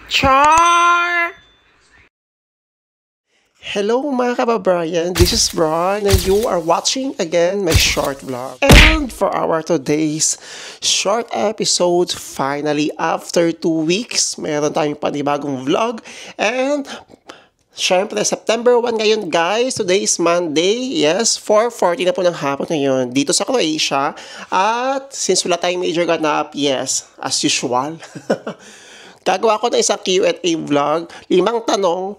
Char! Hello mga kababayan, this is Brian and you are watching again my short vlog. And for our today's short episode, finally after 2 weeks, meron tayong panibagong vlog. And syempre, September 1 ngayon guys, today is Monday, yes, 4:40 na po ng hapon ngayon dito sa Croatia. At since wala tayong major ganap, yes, as usual, gagawa ko ng isang Q&A vlog. 5 tanong,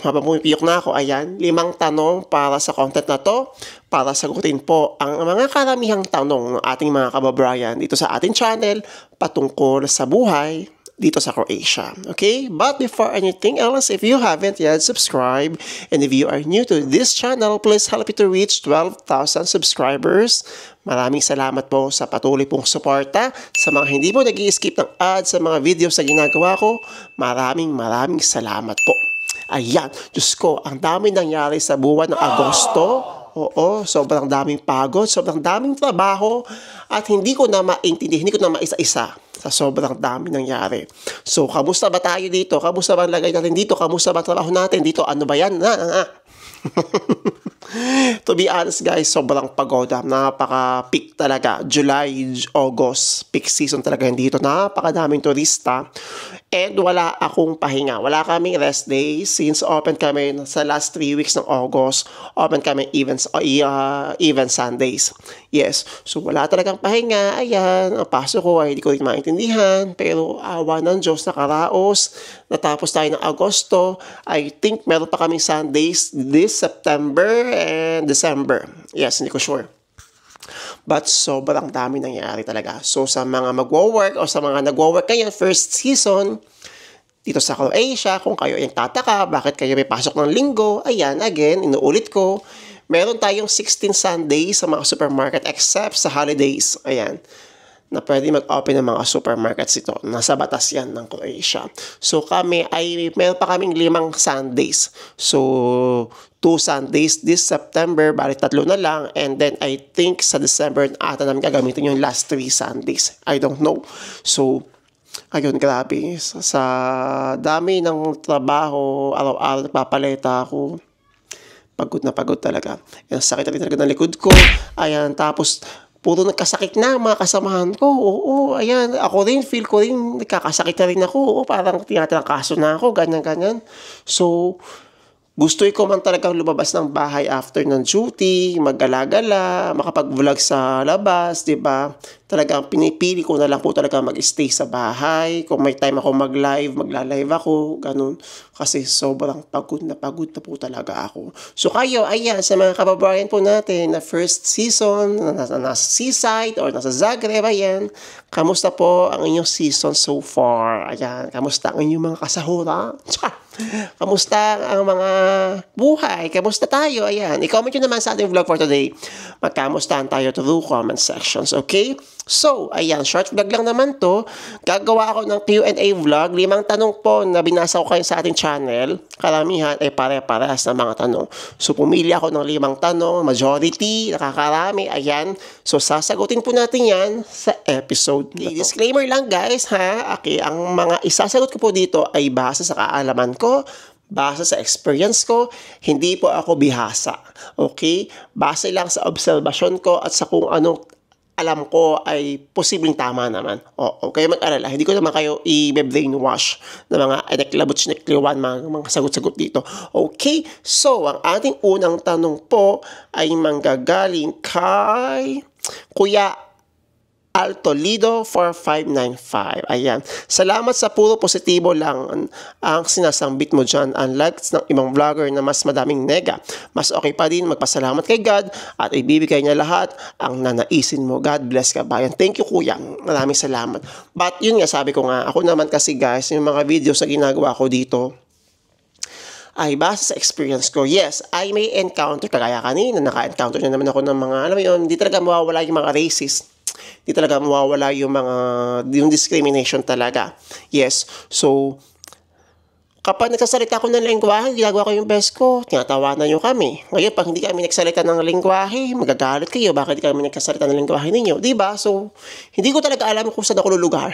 habang pumipiyok na ako, ayan, 5 tanong para sa content na to, para sagutin po ang mga karamihang tanong ng ating mga kababayan dito sa ating channel patungkol sa buhay dito sa Croatia. Okay? But before anything else, if you haven't yet subscribed, and if you are new to this channel, please help me to reach 12,000 subscribers. Maraming salamat po sa patuloy pong suporta. Sa mga hindi po nag-i-skip ng ads sa mga videos na ginagawa ko, maraming salamat po. Ayan, Diyos ko, ang dami nangyari sa buwan ng Agosto. Oo, sobrang daming pagod, sobrang daming trabaho, at hindi ko na maintindihan, hindi ko na maisa-isa sa sobrang dami nangyari. So, kamusta ba tayo dito? Kamusta ba ang lagay natin dito? Kamusta ba trabaho natin dito? Ano ba yan? To be honest guys, sobrang pagod. Napaka-peak talaga. July, August, peak season talaga dito. Napakadaming turista. And wala akong pahinga. Wala kaming rest days since open kami sa last 3 weeks ng August. Open kami even Sundays. Yes. So wala talagang pahinga. Ayan. Ang pasok ko ay hindi ko rin maintindihan. Pero awa ng Diyos, nakaraos. Natapos tayo ng Agosto. I think meron pa kaming Sundays this September and December. Yes, hindi ko sure. But sobrang dami nangyari talaga. So sa mga magwo-work o sa mga nagwo-work ngayon first season dito sa Croatia, kung kayo ay tataka bakit kayo may pasok ng linggo, ayan, again, inuulit ko, meron tayong 16 Sundays sa mga supermarket except sa holidays. Ayan, na pwede mag-open ng mga supermarkets ito. Nasa batas yan ng Croatia. So kami ay meron pa kaming 5 Sundays. So 2 Sundays this September, bali 3 na lang. And then I think sa December ata namin gagamitin yung last 3 Sundays. I don't know. So ayun, grabe. Sa dami ng trabaho, araw-araw nagpapaleta ako. Pagod na pagod talaga. Ang sakit na talaga ng likod ko. Ayan, tapos puro nagkasakit na mga kasamahan ko. Oo, ayan. Ako rin, feel ko rin, nagkakasakit na rin ako. Oo, parang tinatrangkaso na ako, ganyan-ganyan. So, gusto ko man talagang lumabas ng bahay after ng duty, mag-gala-gala, makapag-vlog sa labas, di ba? Talagang pinipili ko na lang po talaga mag-stay sa bahay. Kung may time ako mag-live, magla-live ako, ganun. Kasi sobrang pagod na po talaga ako. So kayo, ayan, sa mga kababayan po natin na first season, nasa seaside or nasa Zagreb, ayan, kamusta po ang inyong season so far? Ayan, kamusta ang inyong mga kasahura? Kamusta ang mga buhay? Kamusta tayo? Ayan, i-comment nyo naman sa ating vlog for today. Magkamustahan tayo through comment sections, okay? So, ayan, short vlog lang naman to. Gagawa ako ng Q&A vlog. 5 tanong po na binasa ko kayo sa ating channel. Karamihan ay pare-parehas na mga tanong. So, pumili ako ng 5 tanong. Majority, nakakarami. Ayan. So, sasagutin po natin yan sa episode na to. Disclaimer lang guys, ha? Okay, ang mga isasagot ko po dito ay base sa kaalaman ko, base sa experience ko, hindi po ako bihasa. Okay? Base lang sa obserbasyon ko at sa kung anong alam ko ay posibleng tama naman. O, kayo mag-alala. Hindi ko naman kayo i-brainwash na mga eneklabot-sinekliwan, mga sagot-sagot dito. Okay? So, ang ating unang tanong po ay manggagaling kay Kuya Altolido 4595. Ayan. Salamat sa puro positibo lang ang sinasambit mo dyan. Unlike ng ibang vlogger na mas madaming nega. Mas okay pa din magpasalamat kay God at ibibigay niya lahat ang nanaisin mo. God bless ka bayan. Thank you kuya. Maraming salamat. But yun nga, sabi ko nga, ako naman kasi guys, yung mga videos na ginagawa ko dito, ay base sa experience ko. Yes, I may encounter, kagaya kanina, naka-encounter na naman ako ng mga, alam mo yun, hindi talaga mawawala yung mga racist. Hindi talaga mawawala yung discrimination talaga. Yes, so, kapag nagsasalita ko ng lengguwahe, ginagawa ko yung best ko, tinatawanan nyo kami. Ngayon, pag hindi kami nagsalita ng lengguwahe, magagalit kayo, bakit hindi kami nagsasalita ng lengguwahe ninyo? Diba? So, hindi ko talaga alam kung saan ako lulugar.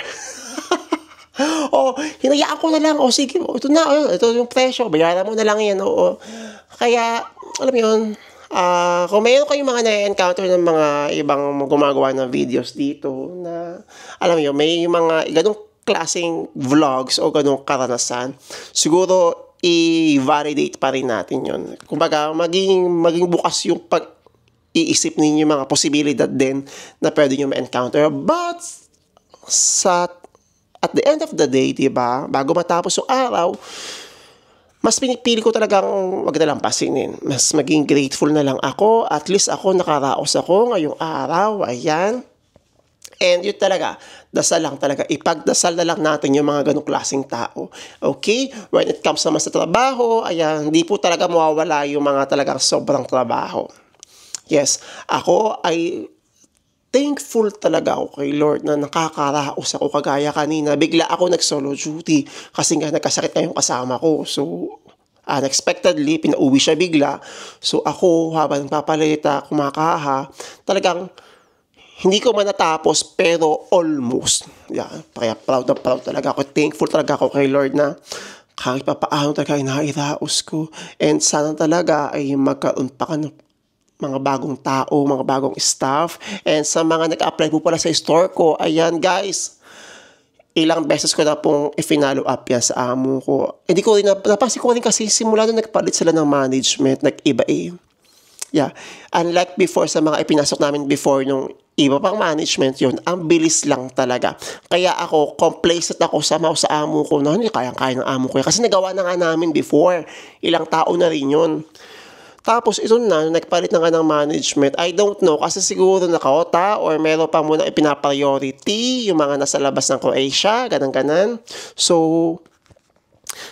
O, hinayaan ko na lang. O, sige, ito na, ito yung presyo, bayaran mo na lang yan. O, kaya, alam mo yun, kung mayroon kayong mga na-encounter ng mga ibang gumagawa ng videos dito na, alam mo yun, may mga ganong klaseng vlogs o ganong karanasan, siguro i-validate pa rin natin yun. Kumbaga, maging bukas yung pag-iisip ninyo mga posibilidad din na pwede nyo ma-encounter. But, at the end of the day, diba, bago matapos yung araw, mas pinipili ko talagang wag na lang pasinin. Mas maging grateful na lang ako. At least ako, nakaraos ako ngayong araw. Ayan. And yun talaga, dasal lang talaga. Ipagdasal na lang natin yung mga ganong klaseng tao. Okay? When it comes naman sa trabaho, ayan, hindi po talaga mawawala yung mga talagang sobrang trabaho. Yes, ako ay thankful talaga ako kay Lord na nakakaraos ako kagaya kanina. Bigla ako nag-solo duty kasi nga nagkasakit na yung kasama ko. So, unexpectedly, pinauwi siya bigla. So, ako, habang papalita, kumakaha, talagang hindi ko man natapos, pero almost. Yeah, kaya proud na proud talaga ako. Thankful talaga ako kay Lord na kahit pa paano talaga inairaos ko. And sana talaga ay magkaroon pa ka ng mga bagong tao, mga bagong staff. And sa mga nag-apply po pala sa store ko, ayan guys, ilang beses ko na pong i-follow up yan sa amo ko. Hindi ko rin, napansin ko rin kasi simula nung nagpalit sila ng management, nag-iba eh. Yeah, unlike before sa mga ipinasok namin before nung iba pang management yun, ang bilis lang talaga. Kaya ako, complacent ako sa amo ko na hindi kayang-kaya ng amo ko. Kasi nagawa na nga namin before. Ilang tao na rin yun. Tapos ito na, nagpalit na nga ng management. I don't know, kasi siguro nakaota or meron pa muna ipinapriority yung mga nasa labas ng Croatia, ganang-ganan. So,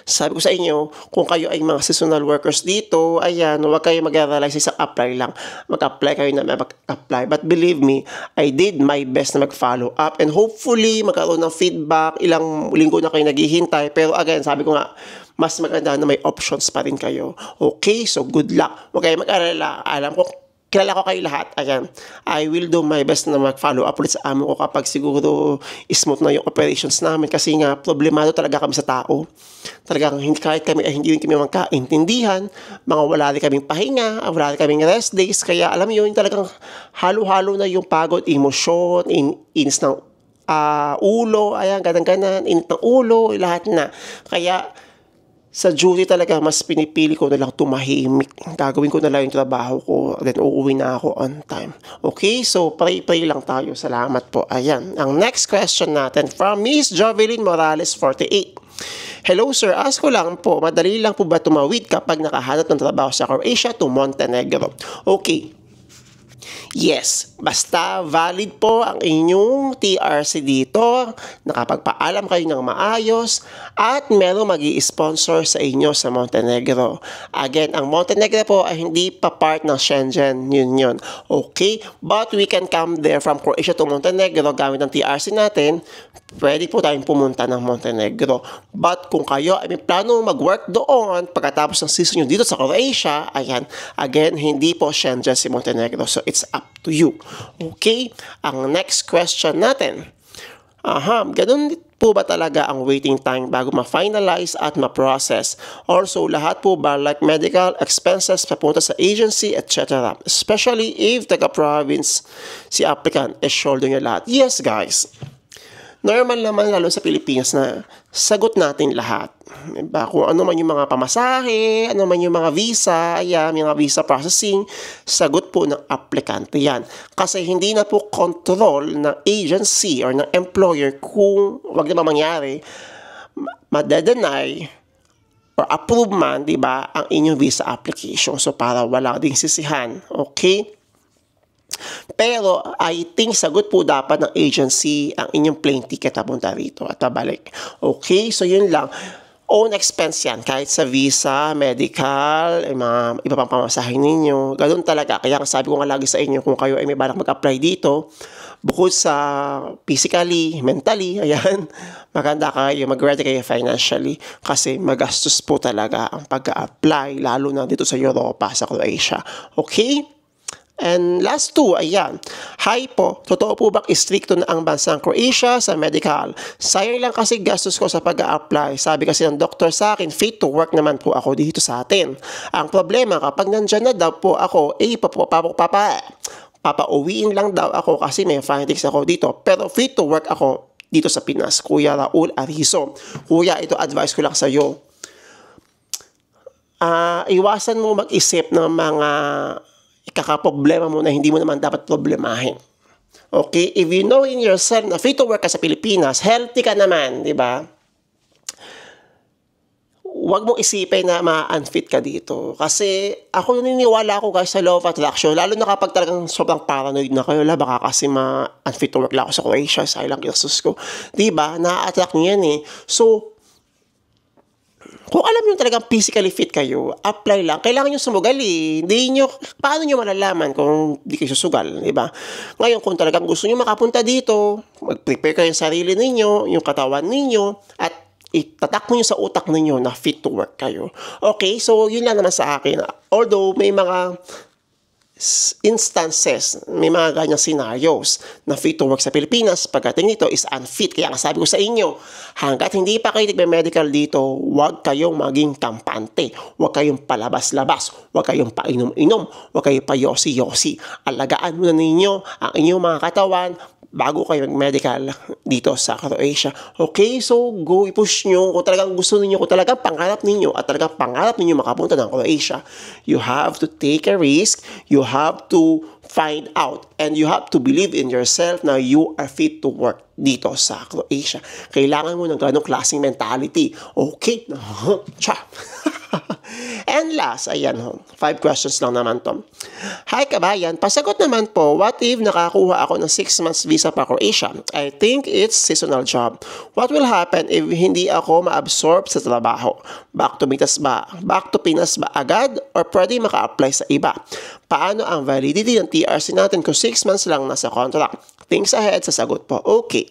sabi ko sa inyo, kung kayo ay mga seasonal workers dito, ayan, huwag kayo mag-realize isang apply lang. Mag-apply kayo na mag-apply. But believe me, I did my best na mag-follow up and hopefully magkaroon ng feedback. Ilang linggo na kayo naghihintay. Pero again, sabi ko nga, mas maganda na may options pa rin kayo. Okay, so good luck. Huwag kayo mag-alala. Alam ko, kilala ko kayo lahat. Ayan, I will do my best na mag-follow up ulit sa amo ko kapag siguro smooth na yung operations namin. Kasi nga, problemado talaga kami sa tao. Talagang kahit kami ay hindi rin kami magkaintindihan, mga wala rin kaming pahinga, wala rin kaming rest days. Kaya alam mo yun, talagang halo-halo na yung pagod, emosyon, inis ng ulo, ayan, ganang-ganan, init ng ulo, lahat na. Kaya, sa duty talaga, mas pinipili ko na lang tumahimik. Gagawin ko na lang yung trabaho ko. Then, uuwi na ako on time. Okay? So, pray lang tayo. Salamat po. Ayan. Ang next question natin from Miss Jovelyn Morales, 48. Hello sir, ask ko lang po, madali lang po ba tumawid kapag nakahanap ng trabaho sa Croatia to Montenegro? Okay. Yes, basta valid po ang inyong TRC dito, nakapagpaalam kayo ng maayos, at meron mag-i-sponsor sa inyo sa Montenegro. Again, ang Montenegro po ay hindi pa part ng Schengen Union. Okay? But we can come there from Croatia to Montenegro gamit ang TRC natin. Pwede po tayong pumunta ng Montenegro. But kung kayo ay may plano mag-work doon pagkatapos ng season nyo dito sa Croatia, ayan, again, hindi po Schengen si Montenegro. So, it's up to you. Okay? Ang next question natin. Ganun po ba talaga ang waiting time bago ma-finalize at ma-process? Also, lahat po ba like medical expenses papunta sa agency, etc. Especially if taga-province si applicant is shoulder niya lahat. Yes, guys. Normal naman lalo sa Pilipinas na sagot natin lahat. Diba? Kung ano man yung mga pamasahe, ano man yung mga visa, ayan, yung mga visa processing, sagot po ng aplikante yan. Kasi hindi na po control ng agency or ng employer kung wag na mangyari, madedenay or approve man, diba, ang inyong visa application. So, para wala ding sisihan. Okay? Pero I think sagot po dapat ng agency ang inyong plane ticket papunta rito at pabalik. Okay, so yun lang. own expense yan. Kahit sa visa, medical, mga iba pang pamasahin ninyo. Ganun talaga. Kaya sabi ko nga lagi sa inyo, kung kayo ay may balak mag-apply dito, bukod sa physically, mentally, ayan, maganda kayo, mag-ready kayo financially kasi magastos po talaga ang pag-apply, lalo na dito sa Europa, sa Croatia. Okay? And last two, ayan. Hi po, totoo po bang istrikto na ang bansang Croatia sa medical? Sayang lang kasi gastos ko sa pag-a-apply. Sabi kasi ng doktor sa akin, fit to work naman po ako dito sa atin. Ang problema, kapag nandyan na daw po ako, papauwiin lang daw ako kasi may findings ako dito. Pero fit to work ako dito sa Pinas. Kuya Raul Arizo. Kuya, ito advice ko lang sa iyo. Iwasan mo mag-isip ng mga ikakaproblema mo na hindi mo naman dapat problemahin. Okay? If you know in yourself na fit to work ka sa Pilipinas, healthy ka naman, di ba? Huwag mong isipin na ma-unfit ka dito. Kasi ako naniniwala ako guys sa law of attraction, lalo na kapag talagang sobrang paranoid na kayo, baka kasi ma-unfit to work lang ako sa Croatia, sa ilang Jesus ko. Di ba? Na-attract niyo yan eh. So, kung alam nyo talagang physically fit kayo, apply lang. Kailangan nyo sumugal eh. Paano nyo malalaman kung di kayo susugal, di ba? Ngayon, kung talagang gusto nyo makapunta dito, mag-prepare kayo yung sarili ninyo, yung katawan ninyo, at itatak nyo sa utak ninyo na fit to work kayo. Okay, so yun lang naman sa akin. Although, may mga instances, may mga ganyang scenarios na fit to work sa Pilipinas, pagdating nito is unfit. Kaya nga sabi ko sa inyo, hanggat hindi pa kayo nagme-medical dito, huwag kayong maging kampante, huwag kayong palabas-labas, huwag kayong painom-inom, huwag kayong payosi-yosi. Alagaan muna ninyo ang inyong mga katawan bago kayo mag-medical dito sa Croatia. Okay, so go, i-push nyo. Kung talagang gusto ninyo, kung talagang pangarap ninyo, at talagang pangarap ninyo makapunta ng Croatia, you have to take a risk, you have to find out, and you have to believe in yourself na you are fit to work dito sa Croatia. Kailangan mo ng ganong klaseng mentality. Okay? Cha! And last, ayan ho, 5 questions lang naman to. Hi kabayan, pasagot naman po, what if nakakuha ako ng 6 months visa pa Croatia? I think it's seasonal job. What will happen if hindi ako ma-absorb sa trabaho? Back to Pinas ba agad or pwede maka-apply sa iba? Paano ang validity ng TRC natin kung 6 months lang nasa contract? Thanks ahead sa sagot po. Okay.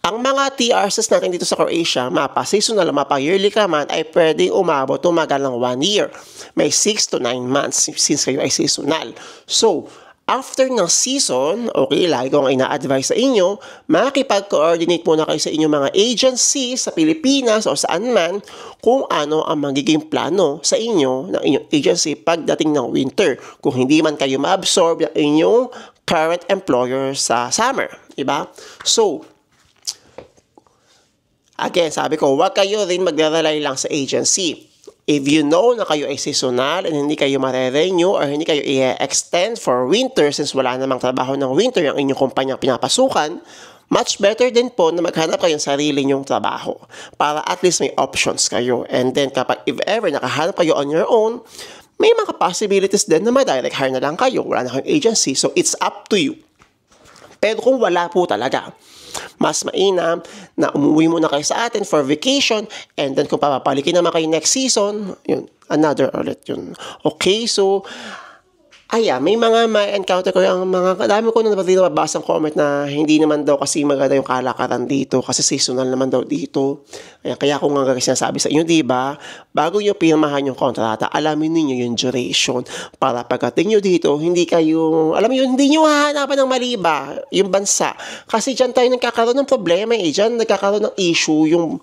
Ang mga TRCs natin dito sa Croatia, mapa seasonal, mapa yearly ka man, ay pwedeng umabot tumagal ng 1 year. May 6 to 9 months since kayo ay seasonal. So, after ng season, okay, lagi kong ina-advise sa inyo, makikipag-coordinate muna kayo sa inyong mga agencies sa Pilipinas o saan man kung ano ang magiging plano sa inyo ng inyong agency pagdating ng winter. Kung hindi man kayo ma-absorb ng inyong current employer sa summer. Diba? So, again, sabi ko, huwag kayo rin magre-rely lang sa agency. If you know na kayo ay seasonal and hindi kayo mare-renew or hindi kayo i-extend for winter since wala namang trabaho ng winter yung inyong kumpanyang pinapasukan, much better din po na maghanap kayo ng sarili nyong trabaho para at least may options kayo. And then kapag if ever nakahanap kayo on your own, may mga possibilities din na ma-direct hire na lang kayo. Wala na kayong agency. So it's up to you. Pero kung wala po talaga, mas mainam na umuwi muna kayo sa atin for vacation and then kung papapalikin naman kayo next season, yun, another ulit yun. Okay, so may mga ma-encounter ko yung mga, dami ko na nababasang comment na hindi naman daw kasi maganda yung kalakaran dito kasi seasonal naman daw dito. Kaya ako nga sinasabi sa inyo, diba, bago nyo pirmahan yung kontrata, alamin niyo yung duration para pagdating nyo dito, hindi kayo, alam mo yun, hindi nyo hahanapan ng mali ba yung bansa. Kasi dyan tayo nagkakaroon ng problema dyan nagkakaroon ng issue, yung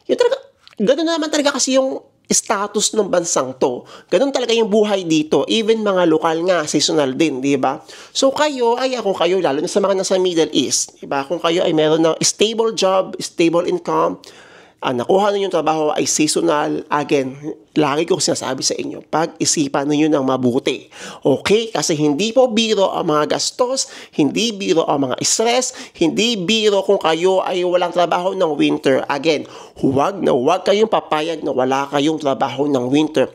talaga, gano'n naman talaga kasi yung status ng bansang to. Ganun talaga yung buhay dito. Even mga lokal nga, seasonal din, di ba? So kayo, kung kayo, lalo na sa mga nasa Middle East, di ba? Kung kayo ay meron ng stable job, stable income, nakuha ninyo yung trabaho ay seasonal, again, lagi kong sinasabi sa inyo, pag-isipan ninyo ng mabuti. Okay? Kasi hindi po biro ang mga gastos, hindi biro ang mga stress, hindi biro kung kayo ay walang trabaho ng winter. Again, huwag kayong papayag na wala kayong trabaho ng winter.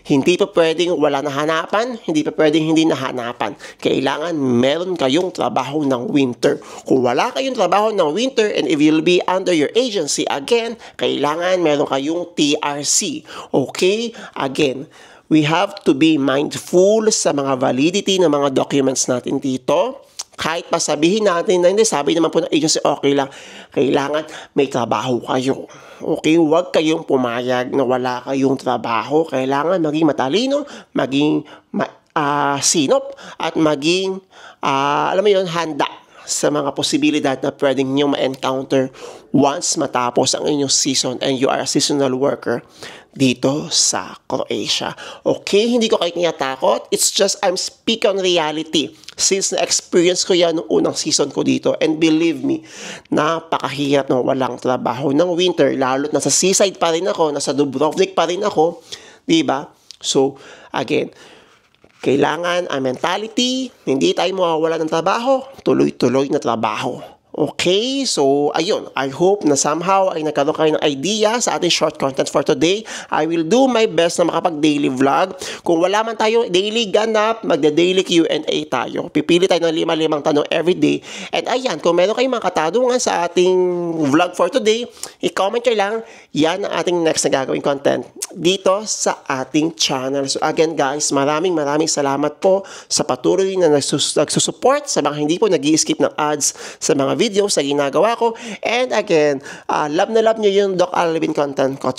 Hindi pa pwedeng wala nahanapan, hindi pa pwedeng hindi nahanapan. Kailangan meron kayong trabaho ng winter. Kung wala kayong trabaho ng winter and if you'll be under your agency, again, kailangan meron kayong TRC. Okay? Again, we have to be mindful sa mga validity ng mga documents natin dito. Kahit pa sabihin natin na hindi, sabi naman po ng agency, okay lang, kailangan may trabaho kayo. Okay, huwag kayong pumayag na wala kayong trabaho. Kailangan maging matalino, maging sinop, at maging, alam mo yun, handa sa mga posibilidad na pwedeng nyo ma-encounter once matapos ang inyong season and you are a seasonal worker dito sa Croatia. Okay, hindi ko kayo tinatakot. It's just I'm speaking on reality. Since na-experience ko yan noong unang season ko dito, and believe me, napakahirap ng walang trabaho ng winter, lalo't nasa seaside pa rin ako, nasa Dubrovnik pa rin ako, diba? So, again, kailangan ang mentality, hindi tayo mawawala ng trabaho, tuloy-tuloy na trabaho. Okay, so ayun, I hope na somehow ay nagkaroon kayo ng idea sa ating short content for today. I will do my best na makapag-daily vlog. Kung wala man tayo daily ganap, magda-daily Q&A tayo. Pipili tayo ng 5 tanong everyday. And ayan, kung meron kayong mga katanungan sa ating vlog for today, i-comment nyo lang, yan ang ating next na gagawing content dito sa ating channel. So again guys, maraming salamat po sa patuloy na nagsusupport, sa mga hindi po nag-i-skip ng ads sa mga videos na ginagawa ko. And again, love na love nyo yung Doc Alvin content ko.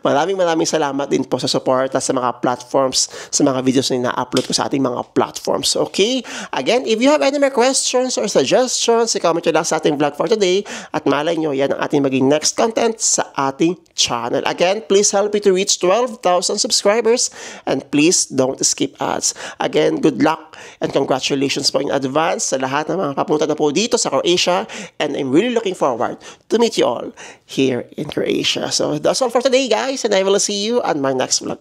Maraming salamat din po sa support at sa mga platforms, sa mga videos na ina-upload ko sa ating mga platforms. Okay? Again, if you have any more questions or suggestions, i-comment nyo lang sa ating vlog for today at malay nyo, yan ang ating maging next content sa ating channel. Again, please help me to reach 12,000 subscribers and please don't skip ads. Again, good luck and congratulations po in advance sa lahat ng mga papunta na po dito sa Croatia, and I'm really looking forward to meet you all here in Croatia. So that's all for today guys, and I will see you on my next vlog.